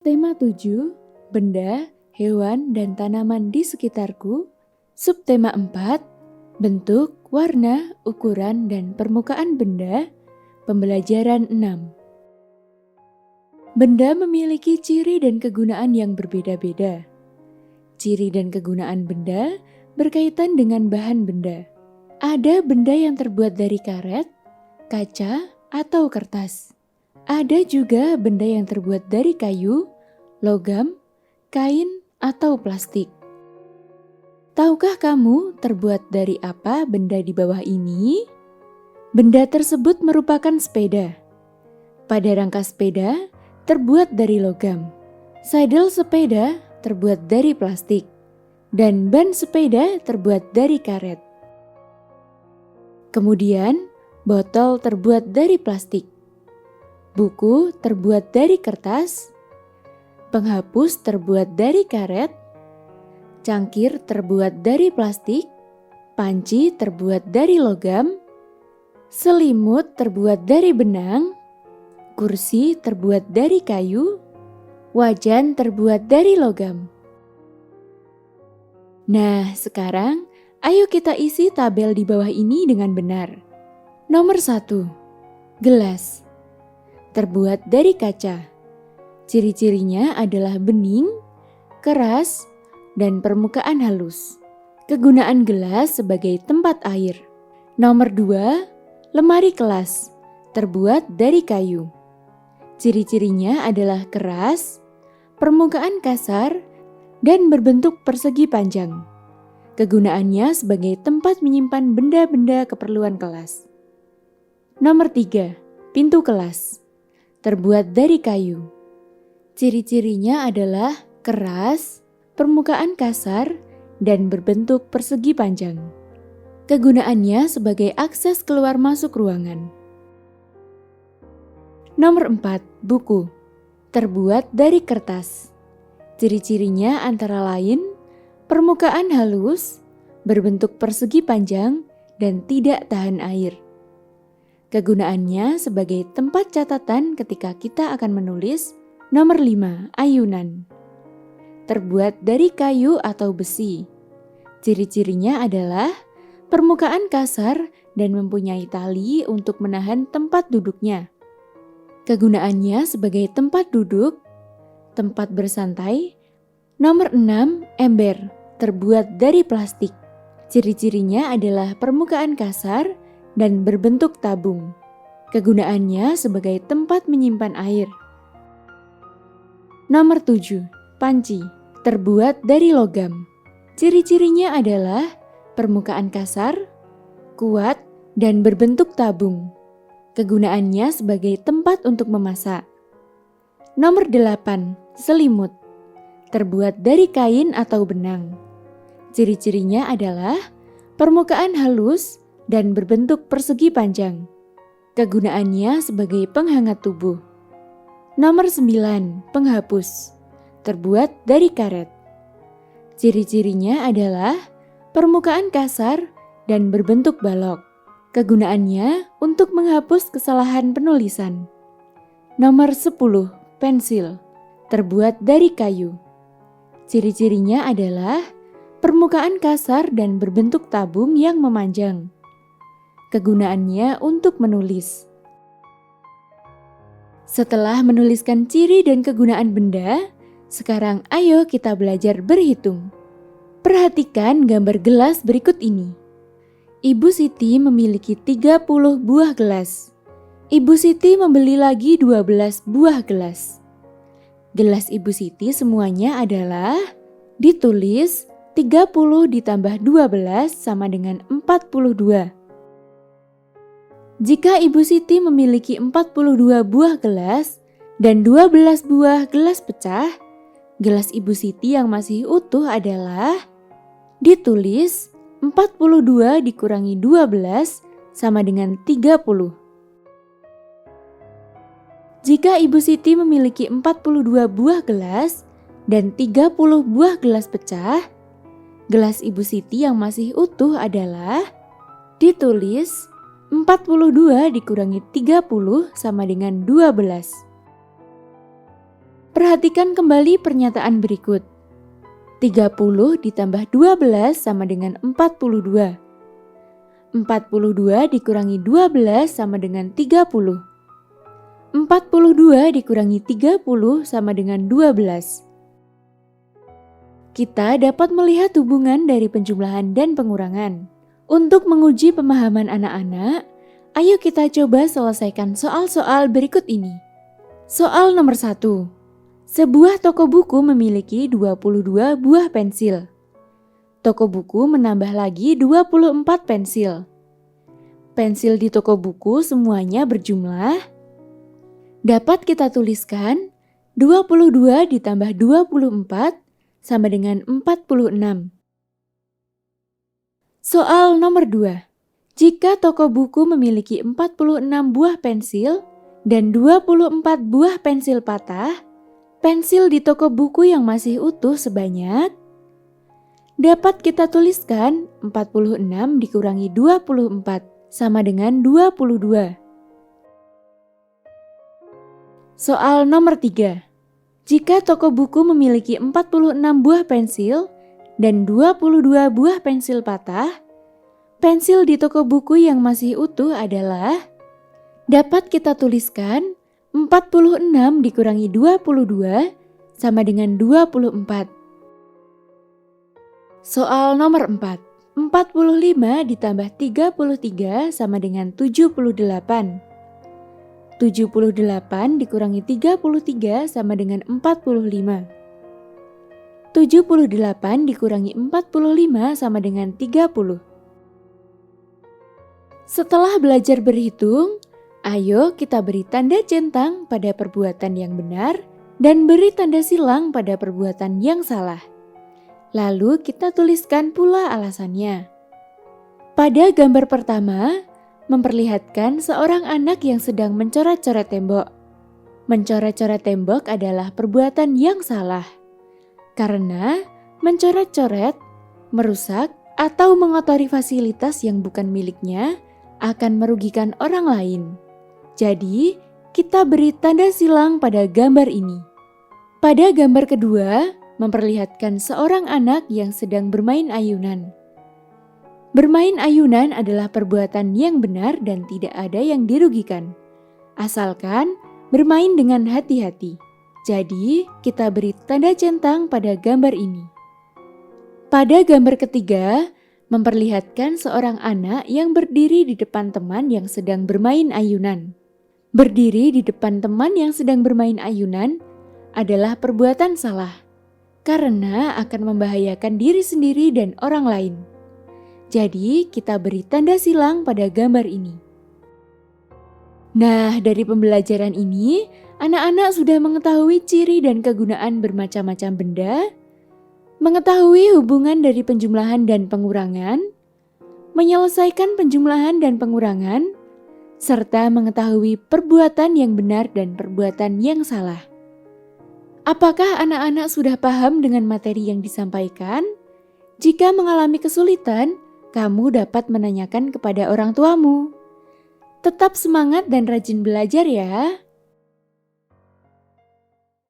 Subtema 7, benda, hewan, dan tanaman di sekitarku. Subtema 4, bentuk, warna, ukuran, dan permukaan benda. Pembelajaran 6. Benda memiliki ciri dan kegunaan yang berbeda-beda. Ciri dan kegunaan benda berkaitan dengan bahan benda. Ada benda yang terbuat dari karet, kaca, atau kertas. Ada juga benda yang terbuat dari kayu, logam, kain, atau plastik. Tahukah kamu terbuat dari apa benda di bawah ini? Benda tersebut merupakan sepeda. Pada rangka sepeda terbuat dari logam. Sadel sepeda terbuat dari plastik. Dan ban sepeda terbuat dari karet. Kemudian, botol terbuat dari plastik. Buku terbuat dari kertas. Penghapus terbuat dari karet. Cangkir terbuat dari plastik. Panci terbuat dari logam. Selimut terbuat dari benang. Kursi terbuat dari kayu. Wajan terbuat dari logam. Nah, sekarang ayo kita isi tabel di bawah ini dengan benar. Nomor 1. Gelas. Terbuat dari kaca. Ciri-cirinya adalah bening, keras, dan permukaan halus. Kegunaan gelas sebagai tempat air. Nomor 2. Lemari kelas. Terbuat dari kayu. Ciri-cirinya adalah keras, permukaan kasar, dan berbentuk persegi panjang. Kegunaannya sebagai tempat menyimpan benda-benda keperluan kelas. Nomor 3. Pintu kelas. Terbuat dari kayu. Ciri-cirinya adalah keras, permukaan kasar, dan berbentuk persegi panjang. Kegunaannya sebagai akses keluar masuk ruangan. Nomor 4. Buku. Terbuat dari kertas. Ciri-cirinya antara lain permukaan halus, berbentuk persegi panjang, dan tidak tahan air. Kegunaannya sebagai tempat catatan ketika kita akan menulis. Nomor 5. Ayunan. Terbuat dari kayu atau besi. Ciri-cirinya adalah permukaan kasar dan mempunyai tali untuk menahan tempat duduknya. Kegunaannya sebagai tempat duduk, tempat bersantai. Nomor 6. Ember. Terbuat dari plastik. Ciri-cirinya adalah permukaan kasar dan berbentuk tabung. Kegunaannya sebagai tempat menyimpan air. Nomor 7. Panci. Terbuat dari logam. Ciri-cirinya adalah permukaan kasar, kuat, dan berbentuk tabung. Kegunaannya sebagai tempat untuk memasak. Nomor 8. Selimut. Terbuat dari kain atau benang. Ciri-cirinya adalah permukaan halus dan berbentuk persegi panjang. Kegunaannya sebagai penghangat tubuh. Nomor 9. Penghapus. Terbuat dari karet. Ciri-cirinya adalah permukaan kasar dan berbentuk balok. Kegunaannya untuk menghapus kesalahan penulisan. Nomor 10. Pensil. Terbuat dari kayu. Ciri-cirinya adalah permukaan kasar dan berbentuk tabung yang memanjang. Kegunaannya untuk menulis. Setelah menuliskan ciri dan kegunaan benda, sekarang ayo kita belajar berhitung. Perhatikan gambar gelas berikut ini. Ibu Siti memiliki 30 buah gelas. Ibu Siti membeli lagi 12 buah gelas. Gelas Ibu Siti semuanya adalah ditulis 30 ditambah 12 sama dengan 42. Jika Ibu Siti memiliki 42 buah gelas dan 12 buah gelas pecah, gelas Ibu Siti yang masih utuh adalah ditulis 42 dikurangi 12 sama dengan 30. Jika Ibu Siti memiliki 42 buah gelas dan 30 buah gelas pecah, gelas Ibu Siti yang masih utuh adalah ditulis 42 dikurangi 30 sama dengan 12. Perhatikan kembali pernyataan berikut. 30 ditambah 12 sama dengan 42. 42 dikurangi 12 sama dengan 30. 42 dikurangi 30 sama dengan 12. Kita dapat melihat hubungan dari penjumlahan dan pengurangan. Untuk menguji pemahaman anak-anak, ayo kita coba selesaikan soal-soal berikut ini. Soal nomor 1. Sebuah toko buku memiliki 22 buah pensil. Toko buku menambah lagi 24 pensil. Pensil di toko buku semuanya berjumlah. Dapat kita tuliskan 22 ditambah 24 sama dengan 46. Soal nomor 2. Jika toko buku memiliki 46 buah pensil dan 24 buah pensil patah, pensil di toko buku yang masih utuh sebanyak, dapat kita tuliskan 46 dikurangi 24 sama dengan 22. Soal nomor 3. Jika toko buku memiliki 46 buah pensil dan 22 buah pensil patah, pensil di toko buku yang masih utuh adalah, dapat kita tuliskan 46 dikurangi 22 sama dengan 24. Soal nomor 4. 45 ditambah 33 sama dengan 78. 78 dikurangi 33 sama dengan 45. 78 dikurangi 45 sama dengan 30. Setelah belajar berhitung, ayo kita beri tanda centang pada perbuatan yang benar dan beri tanda silang pada perbuatan yang salah. Lalu kita tuliskan pula alasannya. Pada gambar pertama, memperlihatkan seorang anak yang sedang mencoret-coret tembok. Mencoret-coret tembok adalah perbuatan yang salah. Karena mencoret-coret, merusak, atau mengotori fasilitas yang bukan miliknya akan merugikan orang lain. Jadi, kita beri tanda silang pada gambar ini. Pada gambar kedua, memperlihatkan seorang anak yang sedang bermain ayunan. Bermain ayunan adalah perbuatan yang benar dan tidak ada yang dirugikan. Asalkan bermain dengan hati-hati. Jadi, kita beri tanda centang pada gambar ini. Pada gambar ketiga, memperlihatkan seorang anak yang berdiri di depan teman yang sedang bermain ayunan. Berdiri di depan teman yang sedang bermain ayunan adalah perbuatan salah, karena akan membahayakan diri sendiri dan orang lain. Jadi, kita beri tanda silang pada gambar ini. Nah, dari pembelajaran ini, anak-anak sudah mengetahui ciri dan kegunaan bermacam-macam benda, mengetahui hubungan dari penjumlahan dan pengurangan, menyelesaikan penjumlahan dan pengurangan, serta mengetahui perbuatan yang benar dan perbuatan yang salah. Apakah anak-anak sudah paham dengan materi yang disampaikan? Jika mengalami kesulitan, kamu dapat menanyakan kepada orang tuamu. Tetap semangat dan rajin belajar ya.